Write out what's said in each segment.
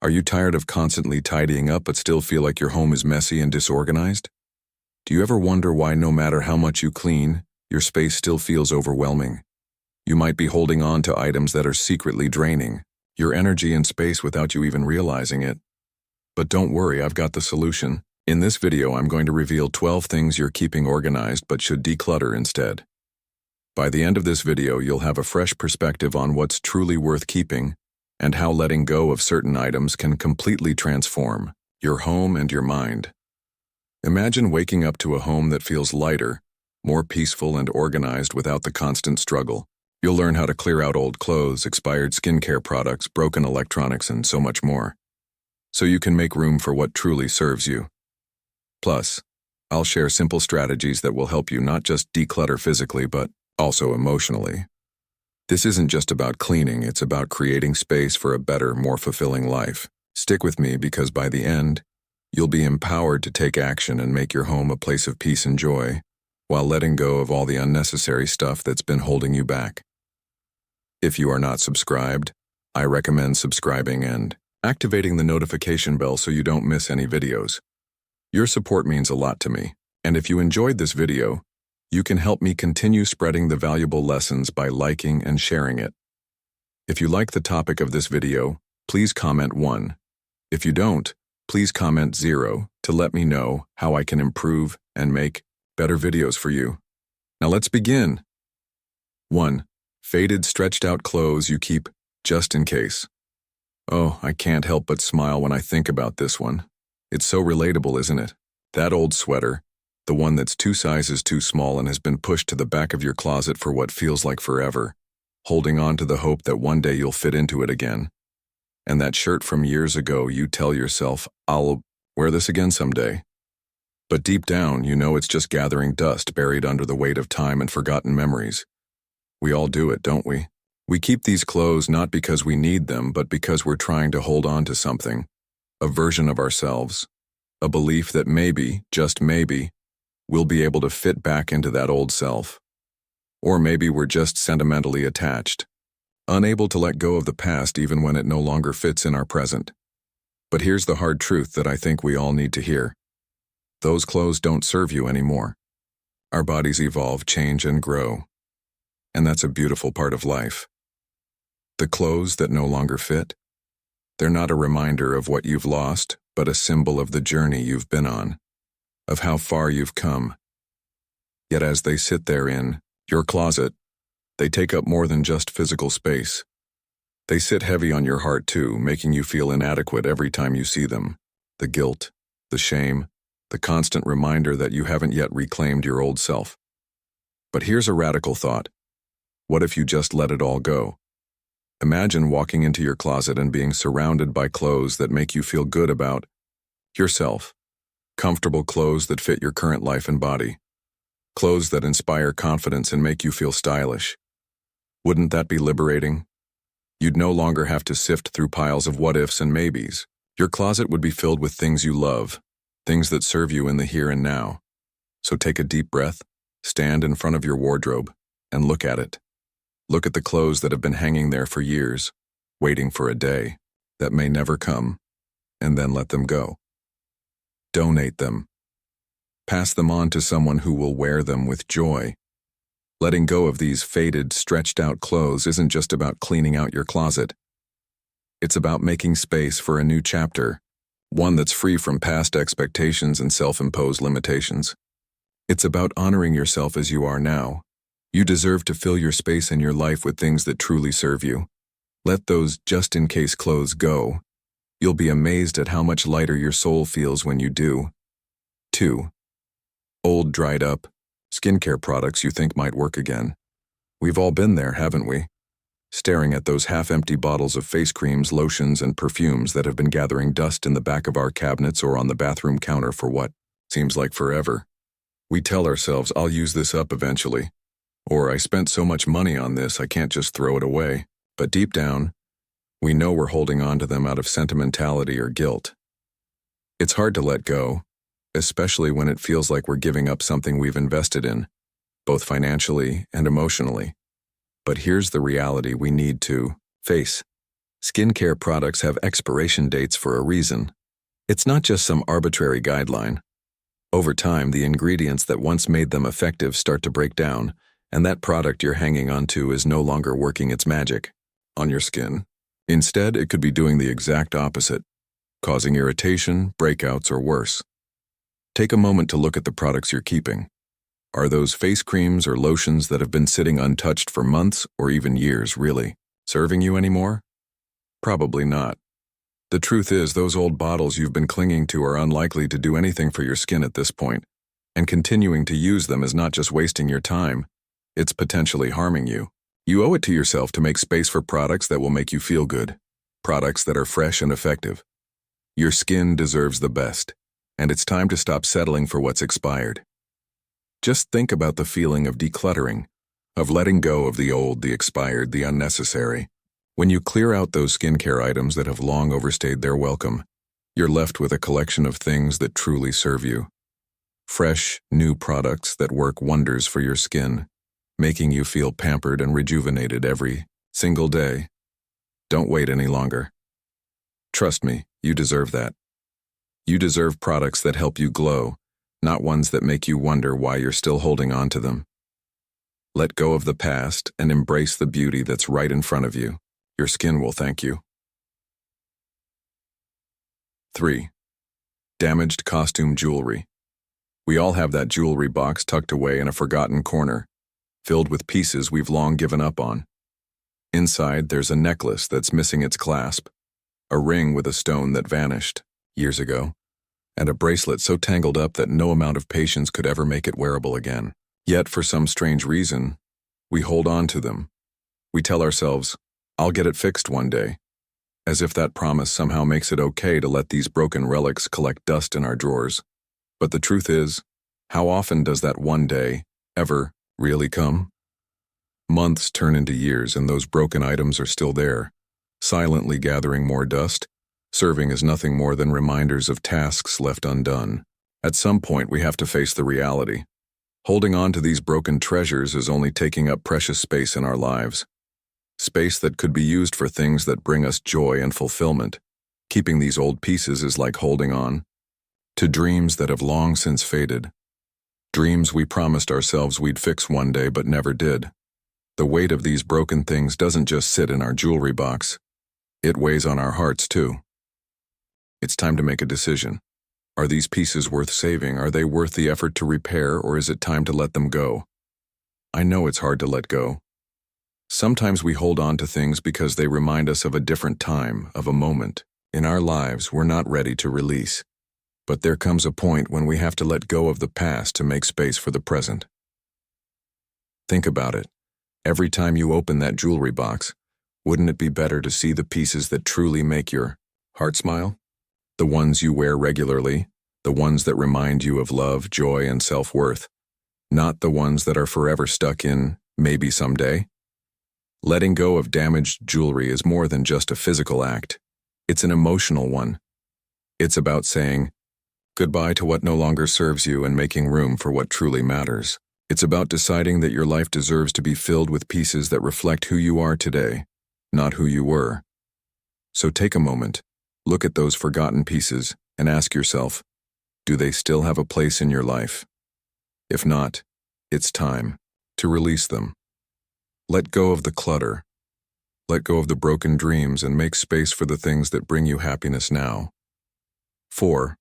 Are you tired of constantly tidying up but still feel like your home is messy and disorganized? Do you ever wonder why no matter how much you clean, your space still feels overwhelming? You might be holding on to items that are secretly draining your energy and space without you even realizing it. But don't worry, I've got the solution. In this video, I'm going to reveal 12 things you're keeping organized but should declutter instead. By the end of this video, you'll have a fresh perspective on what's truly worth keeping and how letting go of certain items can completely transform your home and your mind. Imagine waking up to a home that feels lighter, more peaceful and organized without the constant struggle. You'll learn how to clear out old clothes, expired skincare products, broken electronics, and so much more, so you can make room for what truly serves you. Plus, I'll share simple strategies that will help you not just declutter physically, but also emotionally. This isn't just about cleaning, it's about creating space for a better, more fulfilling life. Stick with me because by the end, you'll be empowered to take action and make your home a place of peace and joy, while letting go of all the unnecessary stuff that's been holding you back. If you are not subscribed, I recommend subscribing and activating the notification bell so you don't miss any videos. Your support means a lot to me, and if you enjoyed this video, you can help me continue spreading the valuable lessons by liking and sharing it. If you like the topic of this video, please comment 1. If you don't, please comment 0 to let me know how I can improve and make better videos for you. Now let's begin. 1. Faded, stretched out clothes you keep just in case. Oh, I can't help but smile when I think about this one. It's so relatable, isn't it? That old sweater, the one that's 2 sizes too small and has been pushed to the back of your closet for what feels like forever, holding on to the hope that one day you'll fit into it again. And that shirt from years ago, you tell yourself, I'll wear this again someday. But deep down, you know it's just gathering dust buried under the weight of time and forgotten memories. We all do it, don't we? We keep these clothes not because we need them, but because we're trying to hold on to something, a version of ourselves, a belief that maybe, just maybe, we'll be able to fit back into that old self. Or maybe we're just sentimentally attached, unable to let go of the past even when it no longer fits in our present. But here's the hard truth that I think we all need to hear. Those clothes don't serve you anymore. Our bodies evolve, change, and grow. And that's a beautiful part of life. The clothes that no longer fit, they're not a reminder of what you've lost, but a symbol of the journey you've been on, of how far you've come. Yet as they sit there in your closet, they take up more than just physical space. They sit heavy on your heart too, making you feel inadequate every time you see them. The guilt, the shame, the constant reminder that you haven't yet reclaimed your old self. But here's a radical thought. What if you just let it all go? Imagine walking into your closet and being surrounded by clothes that make you feel good about yourself. Comfortable clothes that fit your current life and body. Clothes that inspire confidence and make you feel stylish. Wouldn't that be liberating? You'd no longer have to sift through piles of what-ifs and maybes. Your closet would be filled with things you love, things that serve you in the here and now. So take a deep breath, stand in front of your wardrobe, and look at it. Look at the clothes that have been hanging there for years, waiting for a day that may never come, and then let them go. Donate them. Pass them on to someone who will wear them with joy. Letting go of these faded, stretched-out clothes isn't just about cleaning out your closet. It's about making space for a new chapter, one that's free from past expectations and self-imposed limitations. It's about honoring yourself as you are now. You deserve to fill your space in your life with things that truly serve you. Let those just-in-case clothes go. You'll be amazed at how much lighter your soul feels when you do. 2. Old, dried-up skincare products you think might work again. We've all been there, haven't we? Staring at those half-empty bottles of face creams, lotions, and perfumes that have been gathering dust in the back of our cabinets or on the bathroom counter for what seems like forever. We tell ourselves, I'll use this up eventually. Or I spent so much money on this, I can't just throw it away. But deep down, we know we're holding on to them out of sentimentality or guilt. It's hard to let go, especially when it feels like we're giving up something we've invested in, both financially and emotionally. But here's the reality we need to face. Skincare products have expiration dates for a reason. It's not just some arbitrary guideline. Over time, the ingredients that once made them effective start to break down, and that product you're hanging onto is no longer working its magic on your skin. Instead, it could be doing the exact opposite, causing irritation, breakouts, or worse. Take a moment to look at the products you're keeping. Are those face creams or lotions that have been sitting untouched for months or even years really serving you anymore? Probably not. The truth is, those old bottles you've been clinging to are unlikely to do anything for your skin at this point, and continuing to use them is not just wasting your time, it's potentially harming you. You owe it to yourself to make space for products that will make you feel good, products that are fresh and effective. Your skin deserves the best, and it's time to stop settling for what's expired. Just think about the feeling of decluttering, of letting go of the old, the expired, the unnecessary. When you clear out those skincare items that have long overstayed their welcome, you're left with a collection of things that truly serve you. Fresh, new products that work wonders for your skin, making you feel pampered and rejuvenated every single day. Don't wait any longer. Trust me, you deserve that. You deserve products that help you glow, not ones that make you wonder why you're still holding on to them. Let go of the past and embrace the beauty that's right in front of you. Your skin will thank you. 3. Damaged costume jewelry. We all have that jewelry box tucked away in a forgotten corner, filled with pieces we've long given up on. Inside, there's a necklace that's missing its clasp, a ring with a stone that vanished years ago, and a bracelet so tangled up that no amount of patience could ever make it wearable again. Yet, for some strange reason, we hold on to them. We tell ourselves, "I'll get it fixed one day," as if that promise somehow makes it okay to let these broken relics collect dust in our drawers. But the truth is, how often does that one day ever really come? Months turn into years and those broken items are still there, silently gathering more dust, serving as nothing more than reminders of tasks left undone. At some point, we have to face the reality. Holding on to these broken treasures is only taking up precious space in our lives. Space that could be used for things that bring us joy and fulfillment. Keeping these old pieces is like holding on to dreams that have long since faded. Dreams we promised ourselves we'd fix one day but never did. The weight of these broken things doesn't just sit in our jewelry box. It weighs on our hearts too. It's time to make a decision. Are these pieces worth saving? Are they worth the effort to repair, or is it time to let them go? I know it's hard to let go. Sometimes we hold on to things because they remind us of a different time, of a moment in our lives we're not ready to release. But there comes a point when we have to let go of the past to make space for the present. Think about it. Every time you open that jewelry box, wouldn't it be better to see the pieces that truly make your heart smile? The ones you wear regularly, the ones that remind you of love, joy, and self-worth, not the ones that are forever stuck in maybe someday? Letting go of damaged jewelry is more than just a physical act. It's an emotional one. It's about saying goodbye to what no longer serves you and making room for what truly matters. It's about deciding that your life deserves to be filled with pieces that reflect who you are today, not who you were. So take a moment, look at those forgotten pieces, and ask yourself, do they still have a place in your life? If not, it's time to release them. Let go of the clutter. Let go of the broken dreams and make space for the things that bring you happiness now. 4.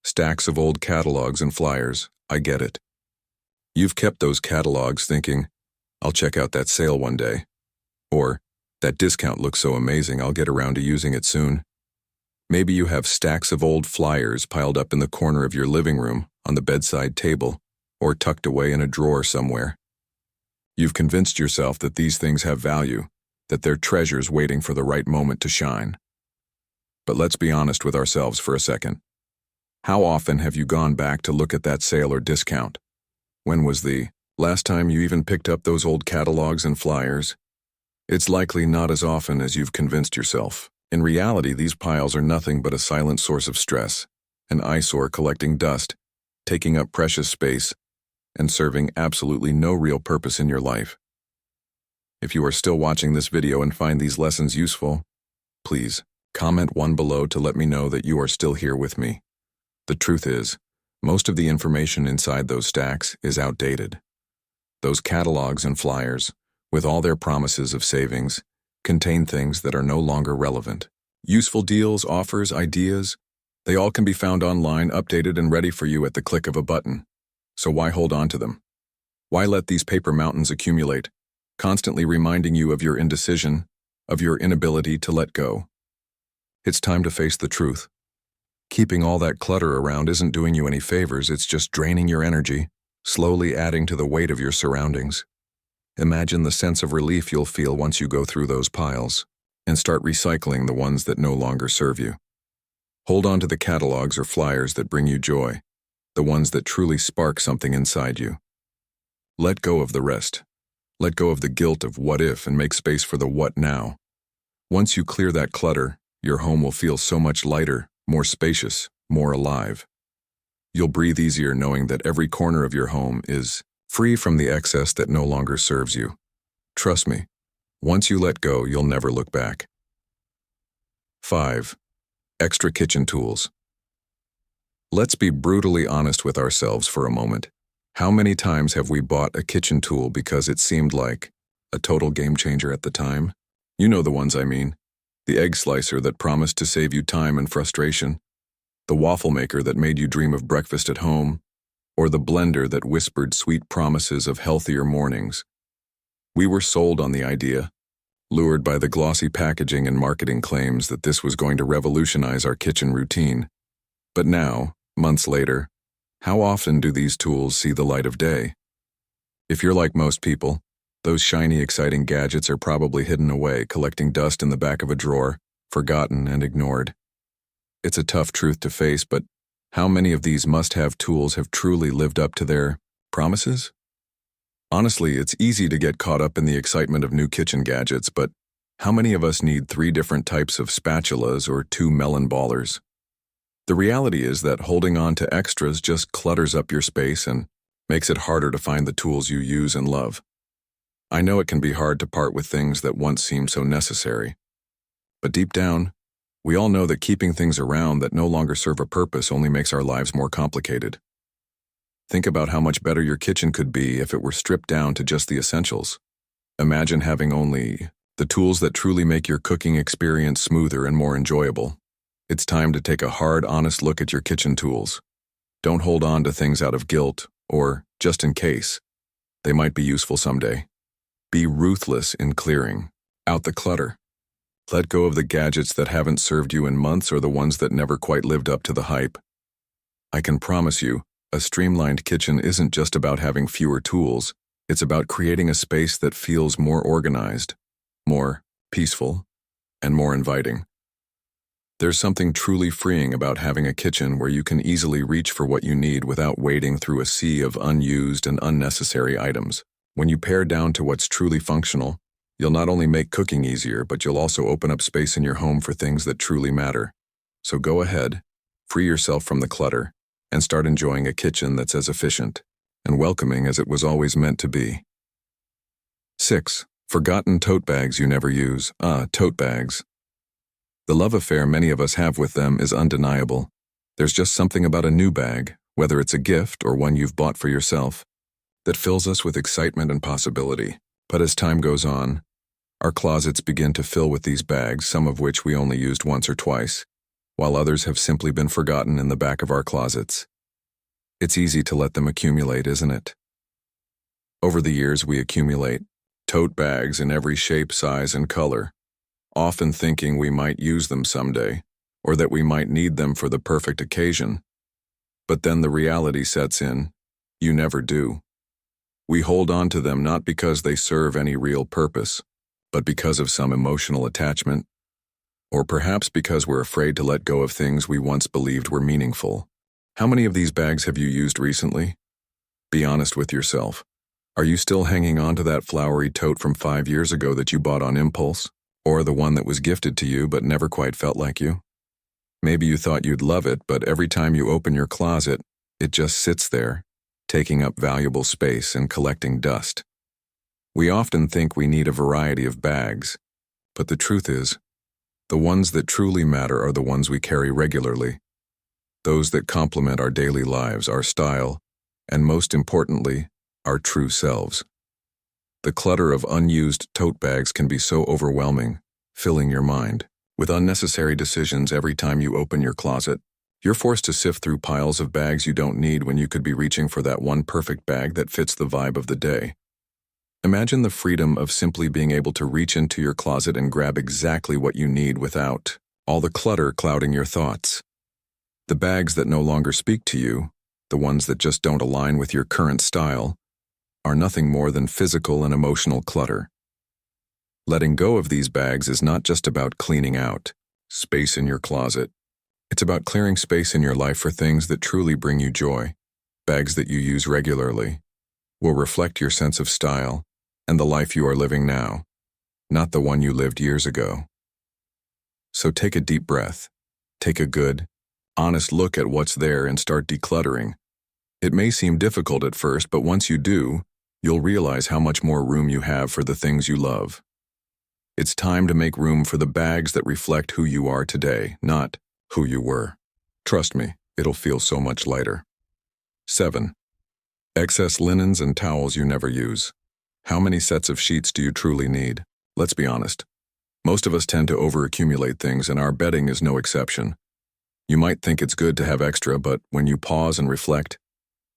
Stacks of old catalogs and flyers. I get it. You've kept those catalogs thinking, I'll check out that sale one day. Or, that discount looks so amazing, I'll get around to using it soon. Maybe you have stacks of old flyers piled up in the corner of your living room, on the bedside table, or tucked away in a drawer somewhere. You've convinced yourself that these things have value, that they're treasures waiting for the right moment to shine. But let's be honest with ourselves for a second. How often have you gone back to look at that sale or discount? When was the last time you even picked up those old catalogs and flyers? It's likely not as often as you've convinced yourself. In reality, these piles are nothing but a silent source of stress, an eyesore collecting dust, taking up precious space, and serving absolutely no real purpose in your life. If you are still watching this video and find these lessons useful, Please, comment one below to let me know that you are still here with me. The truth is, most of the information inside those stacks is outdated. Those catalogs and flyers, with all their promises of savings, contain things that are no longer relevant. Useful deals, offers, ideas, they all can be found online, updated and ready for you at the click of a button. So why hold on to them? Why let these paper mountains accumulate, constantly reminding you of your indecision, of your inability to let go? It's time to face the truth. Keeping all that clutter around isn't doing you any favors, it's just draining your energy, slowly adding to the weight of your surroundings. Imagine the sense of relief you'll feel once you go through those piles and start recycling the ones that no longer serve you. Hold on to the catalogs or flyers that bring you joy, the ones that truly spark something inside you. Let go of the rest. Let go of the guilt of what if and make space for the what now. Once you clear that clutter, your home will feel so much lighter, more spacious, more alive. You'll breathe easier knowing that every corner of your home is free from the excess that no longer serves you. Trust me, once you let go, you'll never look back. 5. Extra kitchen tools. Let's be brutally honest with ourselves for a moment. How many times have we bought a kitchen tool because it seemed like a total game changer at the time? You know the ones I mean. The egg slicer that promised to save you time and frustration, the waffle maker that made you dream of breakfast at home, or the blender that whispered sweet promises of healthier mornings. We were sold on the idea, lured by the glossy packaging and marketing claims that this was going to revolutionize our kitchen routine. But now, months later, how often do these tools see the light of day? If you're like most people, those shiny, exciting gadgets are probably hidden away, collecting dust in the back of a drawer, forgotten and ignored. It's a tough truth to face, but how many of these must-have tools have truly lived up to their promises? Honestly, it's easy to get caught up in the excitement of new kitchen gadgets, but how many of us need 3 different types of spatulas or 2 melon ballers? The reality is that holding on to extras just clutters up your space and makes it harder to find the tools you use and love. I know it can be hard to part with things that once seemed so necessary. But deep down, we all know that keeping things around that no longer serve a purpose only makes our lives more complicated. Think about how much better your kitchen could be if it were stripped down to just the essentials. Imagine having only the tools that truly make your cooking experience smoother and more enjoyable. It's time to take a hard, honest look at your kitchen tools. Don't hold on to things out of guilt or just in case. They might be useful someday. Be ruthless in clearing out the clutter. Let go of the gadgets that haven't served you in months or the ones that never quite lived up to the hype. I can promise you, a streamlined kitchen isn't just about having fewer tools, it's about creating a space that feels more organized, more peaceful, and more inviting. There's something truly freeing about having a kitchen where you can easily reach for what you need without wading through a sea of unused and unnecessary items. When you pare down to what's truly functional, you'll not only make cooking easier, but you'll also open up space in your home for things that truly matter. So go ahead, free yourself from the clutter, and start enjoying a kitchen that's as efficient and welcoming as it was always meant to be. 6. Forgotten tote bags you never use. Tote bags. The love affair many of us have with them is undeniable. There's just something about a new bag, whether it's a gift or one you've bought for yourself, that fills us with excitement and possibility. But as time goes on, our closets begin to fill with these bags, some of which we only used once or twice, while others have simply been forgotten in the back of our closets. It's easy to let them accumulate, isn't it? Over the years, we accumulate tote bags in every shape, size, and color, often thinking we might use them someday, or that we might need them for the perfect occasion. But then the reality sets in. You never do. We hold on to them not because they serve any real purpose, but because of some emotional attachment, or perhaps because we're afraid to let go of things we once believed were meaningful. How many of these bags have you used recently? Be honest with yourself. Are you still hanging on to that flowery tote from 5 years ago that you bought on impulse? Or the one that was gifted to you but never quite felt like you? Maybe you thought you'd love it, but every time you open your closet, it just sits there, taking up valuable space and collecting dust. We often think we need a variety of bags, but the truth is, The ones that truly matter are the ones we carry regularly, those that complement our daily lives, our style, and most importantly, our true selves. The clutter of unused tote bags can be so overwhelming, filling your mind with unnecessary decisions every time you open your closet. You're forced to sift through piles of bags you don't need when you could be reaching for that one perfect bag that fits the vibe of the day. Imagine the freedom of simply being able to reach into your closet and grab exactly what you need without all the clutter clouding your thoughts. The bags that no longer speak to you, the ones that just don't align with your current style, are nothing more than physical and emotional clutter. Letting go of these bags is not just about cleaning out space in your closet. It's about clearing space in your life for things that truly bring you joy. Bags that you use regularly will reflect your sense of style and the life you are living now, not the one you lived years ago. So take a deep breath. Take a good, honest look at what's there and start decluttering. It may seem difficult at first, but once you do, you'll realize how much more room you have for the things you love. It's time to make room for the bags that reflect who you are today, not who you were. Trust me, it'll feel so much lighter. 7. Excess linens and towels you never use. How many sets of sheets do you truly need? Let's be honest. Most of us tend to overaccumulate things, and our bedding is no exception. You might think it's good to have extra, but when you pause and reflect,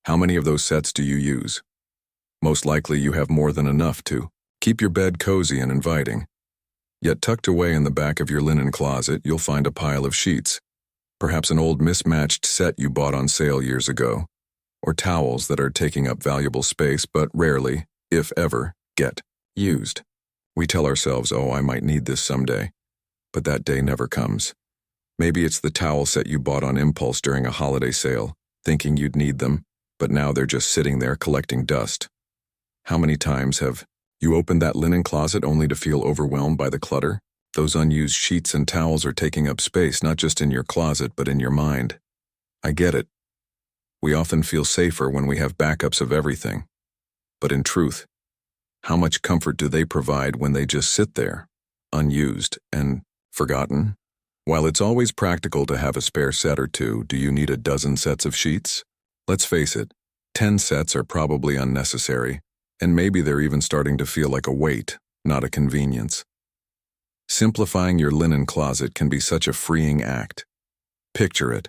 how many of those sets do you use? Most likely you have more than enough to keep your bed cozy and inviting. Yet tucked away in the back of your linen closet, you'll find a pile of sheets, perhaps an old mismatched set you bought on sale years ago, or towels that are taking up valuable space but rarely, if ever, get used. We tell ourselves, oh, I might need this someday, but that day never comes. Maybe it's the towel set you bought on impulse during a holiday sale, thinking you'd need them, but now they're just sitting there collecting dust. How many times have you opened that linen closet only to feel overwhelmed by the clutter? Those unused sheets and towels are taking up space not just in your closet but in your mind. I get it. We often feel safer when we have backups of everything. But in truth, how much comfort do they provide when they just sit there, unused and forgotten? While it's always practical to have a spare set or two, do you need a dozen sets of sheets? Let's face it, 10 sets are probably unnecessary, and maybe they're even starting to feel like a weight, not a convenience. Simplifying your linen closet can be such a freeing act. Picture it.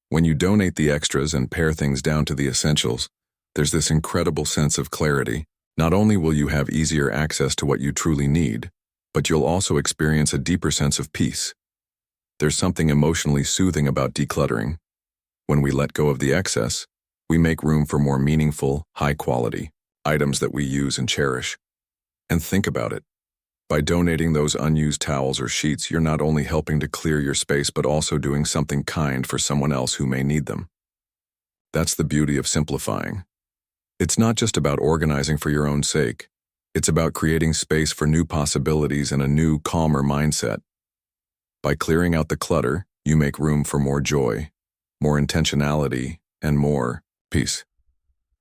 When you donate the extras and pare things down to the essentials, there's this incredible sense of clarity. Not only will you have easier access to what you truly need, but you'll also experience a deeper sense of peace. There's something emotionally soothing about decluttering. When we let go of the excess, we make room for more meaningful, high-quality items that we use and cherish. And think about it. By donating those unused towels or sheets, you're not only helping to clear your space but also doing something kind for someone else who may need them. That's the beauty of simplifying. It's not just about organizing for your own sake. It's about creating space for new possibilities and a new, calmer mindset. By clearing out the clutter, you make room for more joy, more intentionality, and more peace.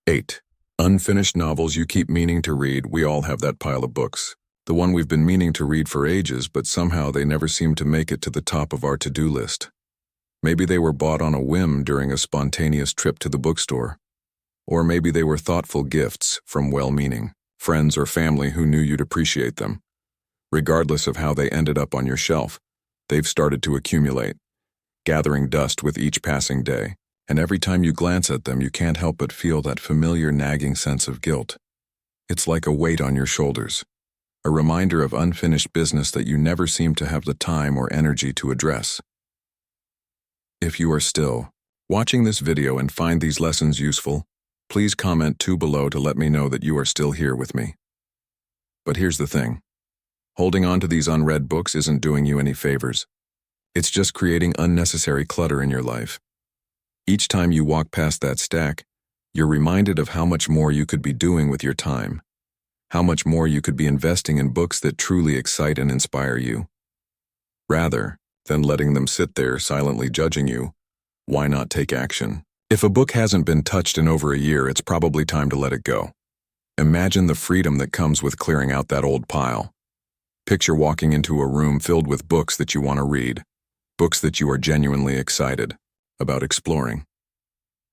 8. Unfinished novels you keep meaning to read. We all have that pile of books. The one we've been meaning to read for ages, but somehow they never seem to make it to the top of our to-do list. Maybe they were bought on a whim during a spontaneous trip to the bookstore. Or maybe they were thoughtful gifts from well-meaning friends or family who knew you'd appreciate them. Regardless of how they ended up on your shelf, they've started to accumulate, gathering dust with each passing day. And every time you glance at them, you can't help but feel that familiar nagging sense of guilt. It's like a weight on your shoulders, a reminder of unfinished business that you never seem to have the time or energy to address. If you are still watching this video and find these lessons useful, please comment below to let me know that you are still here with me. But here's the thing. Holding on to these unread books isn't doing you any favors. It's just creating unnecessary clutter in your life. Each time you walk past that stack, you're reminded of how much more you could be doing with your time, how much more you could be investing in books that truly excite and inspire you. Rather than letting them sit there silently judging you, why not take action? If a book hasn't been touched in over a year, it's probably time to let it go. Imagine the freedom that comes with clearing out that old pile. Picture walking into a room filled with books that you want to read, books that you are genuinely excited about exploring.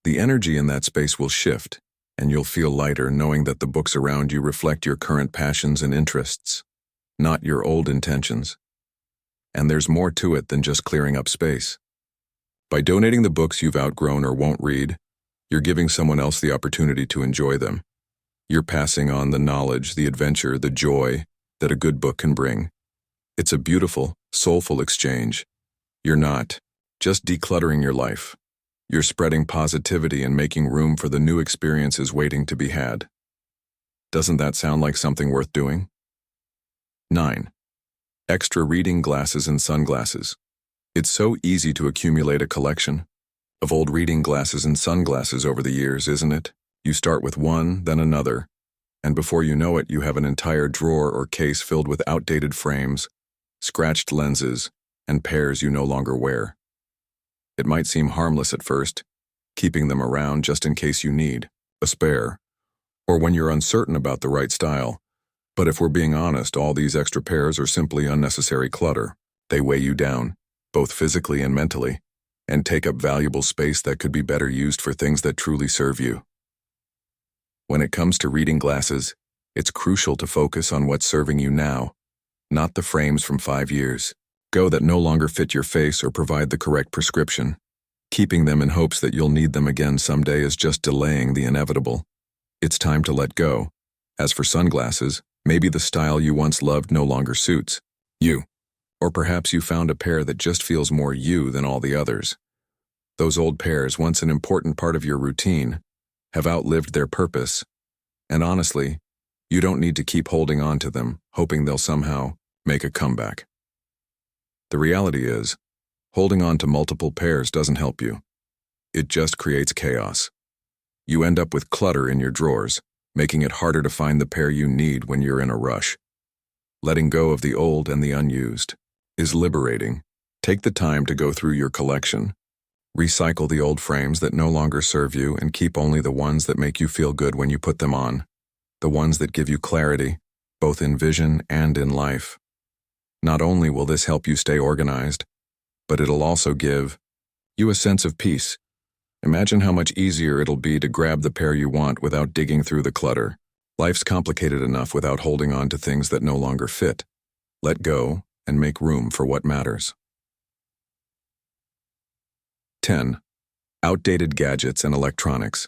The energy in that space will shift, and you'll feel lighter knowing that the books around you reflect your current passions and interests, not your old intentions. And there's more to it than just clearing up space. By donating the books you've outgrown or won't read, you're giving someone else the opportunity to enjoy them. You're passing on the knowledge, the adventure, the joy that a good book can bring. It's a beautiful, soulful exchange. You're not just decluttering your life. You're spreading positivity and making room for the new experiences waiting to be had. Doesn't that sound like something worth doing? 9. Extra reading glasses and sunglasses. It's so easy to accumulate a collection of old reading glasses and sunglasses over the years, isn't it? You start with one, then another, and before you know it, you have an entire drawer or case filled with outdated frames, scratched lenses, and pairs you no longer wear. It might seem harmless at first, keeping them around just in case you need a spare, or when you're uncertain about the right style. But if we're being honest, all these extra pairs are simply unnecessary clutter. They weigh you down, both physically and mentally, and take up valuable space that could be better used for things that truly serve you. When it comes to reading glasses, it's crucial to focus on what's serving you now, not the frames from 5 years ago that no longer fit your face or provide the correct prescription. Keeping them in hopes that you'll need them again someday is just delaying the inevitable. It's time to let go. As for sunglasses, maybe the style you once loved no longer suits you. Or perhaps you found a pair that just feels more you than all the others. Those old pairs, once an important part of your routine, have outlived their purpose. And honestly, you don't need to keep holding on to them, hoping they'll somehow make a comeback. The reality is, holding on to multiple pairs doesn't help you. It just creates chaos. You end up with clutter in your drawers, making it harder to find the pair you need when you're in a rush. Letting go of the old and the unused is liberating. Take the time to go through your collection. Recycle the old frames that no longer serve you and keep only the ones that make you feel good when you put them on. The ones that give you clarity, both in vision and in life. Not only will this help you stay organized, but it'll also give you a sense of peace. Imagine how much easier it'll be to grab the pair you want without digging through the clutter. Life's complicated enough without holding on to things that no longer fit. Let go and make room for what matters. 10. Outdated gadgets and electronics.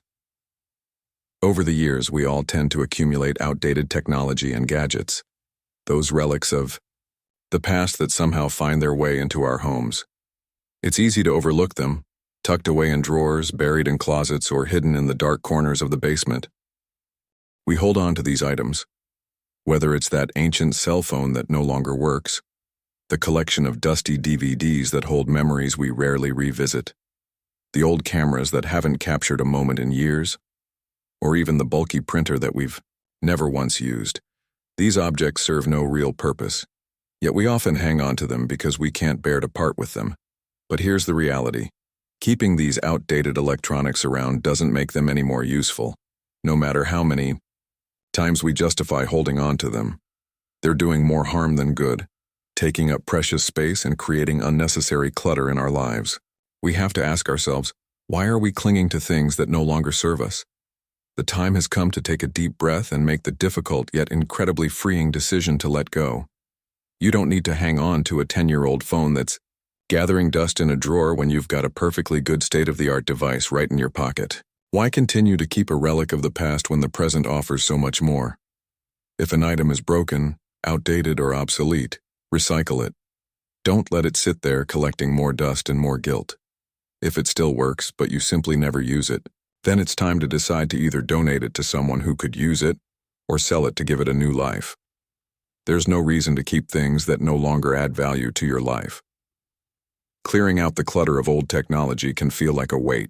Over the years, we all tend to accumulate outdated technology and gadgets, those relics of the past that somehow find their way into our homes. It's easy to overlook them, tucked away in drawers, buried in closets, or hidden in the dark corners of the basement. We hold on to these items, whether it's that ancient cell phone that no longer works, the collection of dusty DVDs that hold memories we rarely revisit, the old cameras that haven't captured a moment in years, or even the bulky printer that we've never once used. These objects serve no real purpose, yet we often hang on to them because we can't bear to part with them. But here's the reality. Keeping these outdated electronics around doesn't make them any more useful. No matter how many times we justify holding on to them, they're doing more harm than good, taking up precious space and creating unnecessary clutter in our lives. We have to ask ourselves, why are we clinging to things that no longer serve us? The time has come to take a deep breath and make the difficult yet incredibly freeing decision to let go. You don't need to hang on to a 10-year-old phone that's gathering dust in a drawer when you've got a perfectly good state-of-the-art device right in your pocket. Why continue to keep a relic of the past when the present offers so much more? If an item is broken, outdated, or obsolete, recycle it. Don't let it sit there collecting more dust and more guilt. If it still works, but you simply never use it, then it's time to decide to either donate it to someone who could use it or sell it to give it a new life. There's no reason to keep things that no longer add value to your life. Clearing out the clutter of old technology can feel like a weight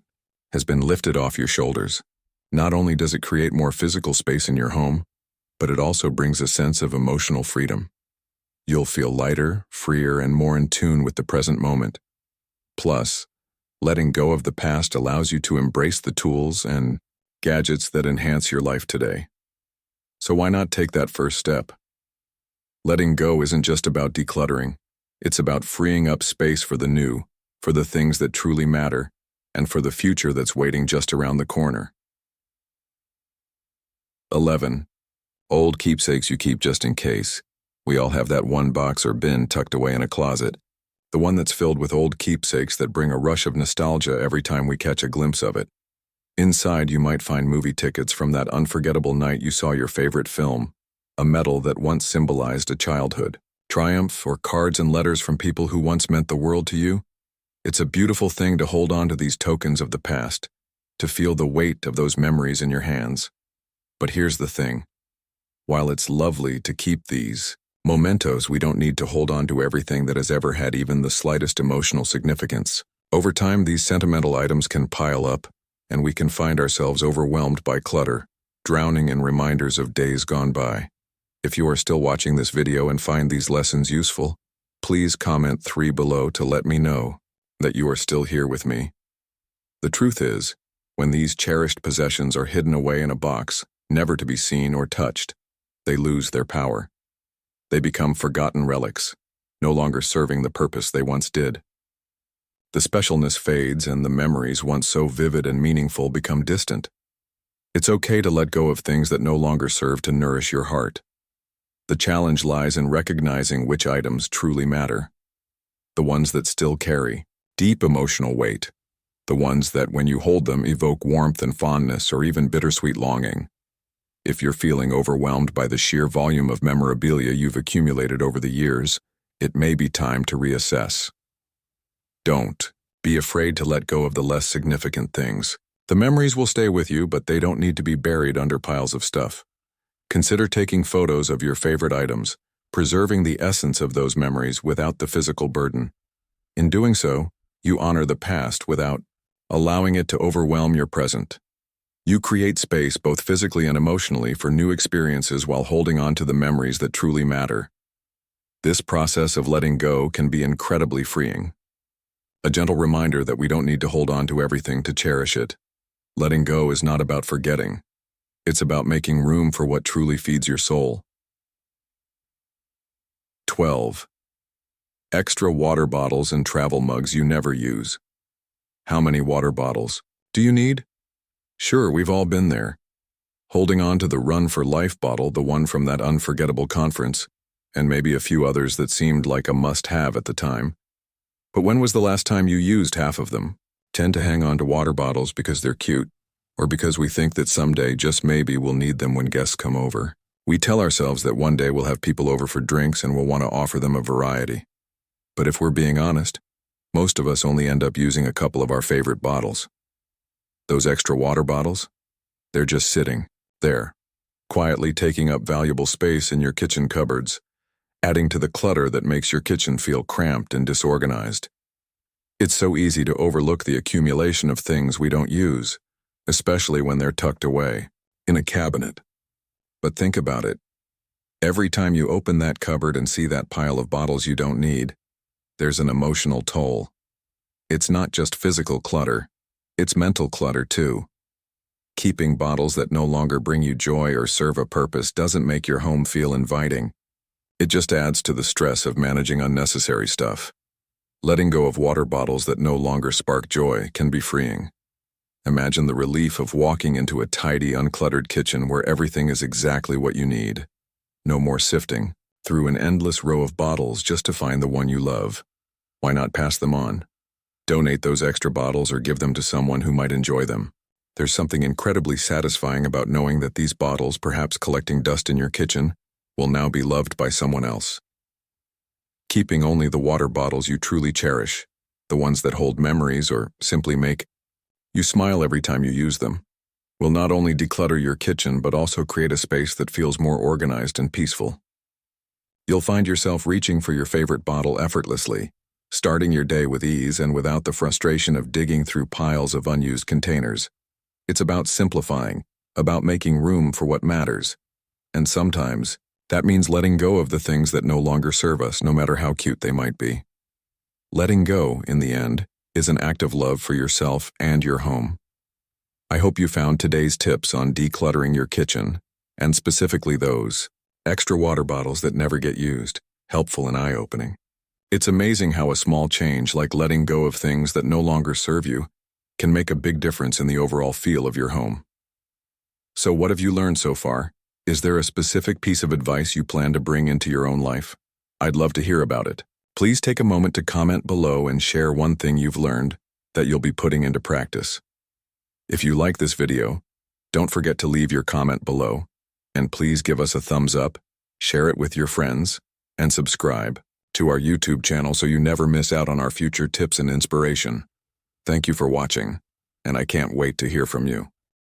has been lifted off your shoulders. Not only does it create more physical space in your home, but it also brings a sense of emotional freedom. You'll feel lighter, freer, and more in tune with the present moment. Plus, letting go of the past allows you to embrace the tools and gadgets that enhance your life today. So why not take that first step? Letting go isn't just about decluttering. It's about freeing up space for the new, for the things that truly matter, and for the future that's waiting just around the corner. 11. Old keepsakes you keep just in case. We all have that one box or bin tucked away in a closet. The one that's filled with old keepsakes that bring a rush of nostalgia every time we catch a glimpse of it. Inside, you might find movie tickets from that unforgettable night you saw your favorite film, a medal that once symbolized a childhood, triumph, or cards and letters from people who once meant the world to you. It's a beautiful thing to hold on to these tokens of the past, to feel the weight of those memories in your hands. But here's the thing. While it's lovely to keep these mementos, we don't need to hold on to everything that has ever had even the slightest emotional significance. Over time, these sentimental items can pile up, and we can find ourselves overwhelmed by clutter, drowning in reminders of days gone by. If you are still watching this video and find these lessons useful, please comment 3 below to let me know that you are still here with me. The truth is, when these cherished possessions are hidden away in a box, never to be seen or touched, they lose their power. They become forgotten relics, no longer serving the purpose they once did. The specialness fades and the memories once so vivid and meaningful become distant. It's okay to let go of things that no longer serve to nourish your heart. The challenge lies in recognizing which items truly matter. The ones that still carry deep emotional weight. The ones that, when you hold them, evoke warmth and fondness or even bittersweet longing. If you're feeling overwhelmed by the sheer volume of memorabilia you've accumulated over the years, it may be time to reassess. Don't be afraid to let go of the less significant things. The memories will stay with you, but they don't need to be buried under piles of stuff. Consider taking photos of your favorite items, preserving the essence of those memories without the physical burden. In doing so, you honor the past without allowing it to overwhelm your present. You create space both physically and emotionally for new experiences while holding on to the memories that truly matter. This process of letting go can be incredibly freeing. A gentle reminder that we don't need to hold on to everything to cherish it. Letting go is not about forgetting. It's about making room for what truly feeds your soul. 12. Extra water bottles and travel mugs you never use. How many water bottles do you need? Sure, we've all been there. Holding on to the Run for Life bottle, the one from that unforgettable conference, and maybe a few others that seemed like a must-have at the time. But when was the last time you used half of them? Tend to hang on to water bottles because they're cute, or because we think that someday, just maybe, we'll need them when guests come over. We tell ourselves that one day we'll have people over for drinks and we'll want to offer them a variety. But if we're being honest, most of us only end up using a couple of our favorite bottles. Those extra water bottles? They're just sitting there, quietly taking up valuable space in your kitchen cupboards, adding to the clutter that makes your kitchen feel cramped and disorganized. It's so easy to overlook the accumulation of things we don't use, especially when they're tucked away in a cabinet. But think about it. Every time you open that cupboard and see that pile of bottles you don't need, there's an emotional toll. It's not just physical clutter, it's mental clutter too. Keeping bottles that no longer bring you joy or serve a purpose doesn't make your home feel inviting. It just adds to the stress of managing unnecessary stuff. Letting go of water bottles that no longer spark joy can be freeing. Imagine the relief of walking into a tidy, uncluttered kitchen where everything is exactly what you need. No more sifting through an endless row of bottles just to find the one you love. Why not pass them on? Donate those extra bottles or give them to someone who might enjoy them. There's something incredibly satisfying about knowing that these bottles, perhaps collecting dust in your kitchen, will now be loved by someone else. Keeping only the water bottles you truly cherish, the ones that hold memories or simply make you smile every time you use them, will not only declutter your kitchen but also create a space that feels more organized and peaceful. You'll find yourself reaching for your favorite bottle effortlessly, starting your day with ease and without the frustration of digging through piles of unused containers. It's about simplifying, about making room for what matters. And sometimes, that means letting go of the things that no longer serve us, no matter how cute they might be. Letting go, in the end, is an act of love for yourself and your home. I hope you found today's tips on decluttering your kitchen, and specifically those Extra water bottles that never get used, helpful and eye-opening. It's amazing how a small change, like letting go of things that no longer serve you, can make a big difference in the overall feel of your home. So what have you learned so far? Is there a specific piece of advice you plan to bring into your own life? I'd love to hear about it. Please take a moment to comment below and share one thing you've learned that you'll be putting into practice. If you like this video, don't forget to leave your comment below, and please give us a thumbs up, share it with your friends, and subscribe to our YouTube channel so you never miss out on our future tips and inspiration. Thank you for watching, and I can't wait to hear from you.